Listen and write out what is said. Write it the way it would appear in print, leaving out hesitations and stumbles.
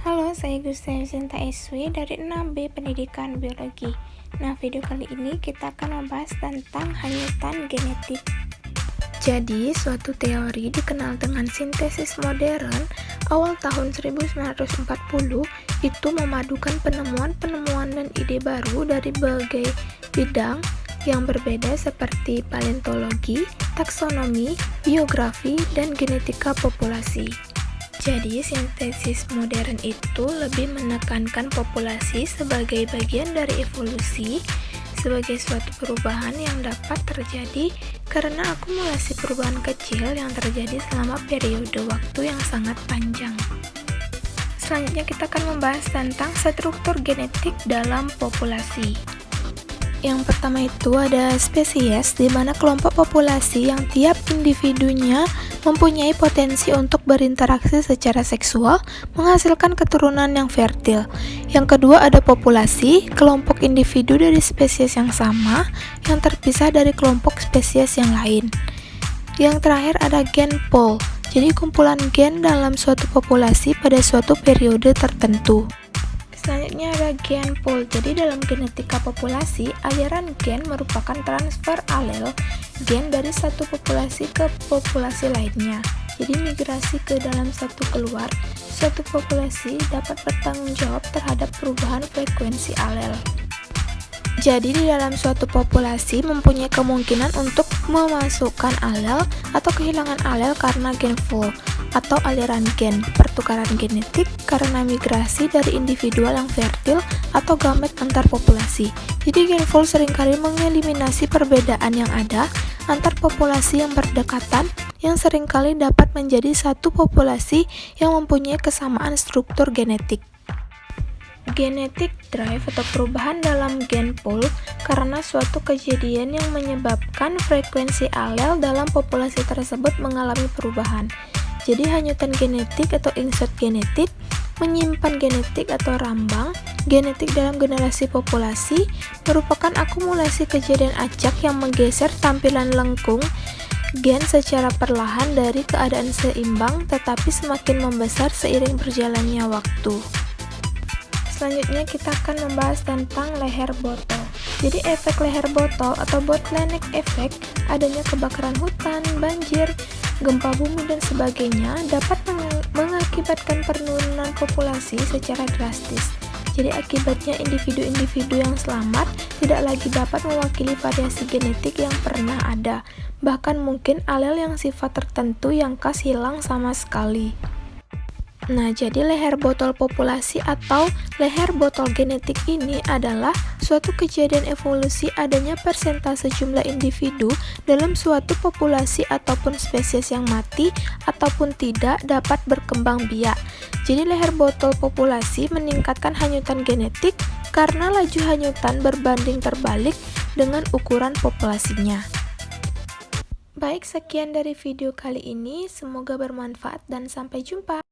Halo, saya Gusti Sinta SW dari 6B Pendidikan Biologi. Nah, video kali ini kita akan membahas tentang hanyutan genetik. Jadi, suatu teori dikenal dengan sintesis modern awal tahun 1940 itu memadukan penemuan-penemuan dan ide baru dari berbagai bidang yang berbeda seperti paleontologi, taksonomi, biografi, dan genetika populasi. Jadi, sintesis modern itu lebih menekankan populasi sebagai bagian dari evolusi, sebagai suatu perubahan yang dapat terjadi karena akumulasi perubahan kecil yang terjadi selama periode waktu yang sangat panjang. Selanjutnya kita akan membahas tentang struktur genetik dalam populasi. Yang pertama itu ada spesies, di mana kelompok populasi yang tiap individunya mempunyai potensi untuk berinteraksi secara seksual, menghasilkan keturunan yang fertil. Yang kedua ada populasi, kelompok individu dari spesies yang sama, yang terpisah dari kelompok spesies yang lain. Yang terakhir ada gen pool, jadi kumpulan gen dalam suatu populasi pada suatu periode tertentu. Selanjutnya ada gen pool. Jadi dalam genetika populasi, aliran gen merupakan transfer alel gen dari satu populasi ke populasi lainnya. Jadi migrasi ke dalam satu keluar, suatu populasi dapat bertanggung jawab terhadap perubahan frekuensi alel. Jadi di dalam suatu populasi mempunyai kemungkinan untuk memasukkan alel atau kehilangan alel karena gen pool atau aliran gen, pertukaran genetik karena migrasi dari individual yang fertil atau gamet antar populasi. Jadi gen pool seringkali mengeliminasi perbedaan yang ada antar populasi yang berdekatan yang seringkali dapat menjadi satu populasi yang mempunyai kesamaan struktur genetik. Genetic drive atau perubahan dalam gen pool karena suatu kejadian yang menyebabkan frekuensi alel dalam populasi tersebut mengalami perubahan. Jadi hanyutan genetik atau insert genetik, menyimpan genetik atau rambang genetik dalam generasi populasi merupakan akumulasi kejadian acak yang menggeser tampilan lengkung gen secara perlahan dari keadaan seimbang tetapi semakin membesar seiring berjalannya waktu. Selanjutnya kita akan membahas tentang leher botol. Jadi efek leher botol atau bottleneck effect, adanya kebakaran hutan, banjir, gempa bumi dan sebagainya dapat mengakibatkan penurunan populasi secara drastis. Jadi akibatnya individu-individu yang selamat tidak lagi dapat mewakili variasi genetik yang pernah ada. Bahkan mungkin alel yang sifat tertentu yang khas hilang sama sekali. Nah, jadi leher botol populasi atau leher botol genetik ini adalah suatu kejadian evolusi adanya persentase jumlah individu dalam suatu populasi ataupun spesies yang mati ataupun tidak dapat berkembang biak. Jadi leher botol populasi meningkatkan hanyutan genetik karena laju hanyutan berbanding terbalik dengan ukuran populasinya. Baik, sekian dari video kali ini, semoga bermanfaat dan sampai jumpa.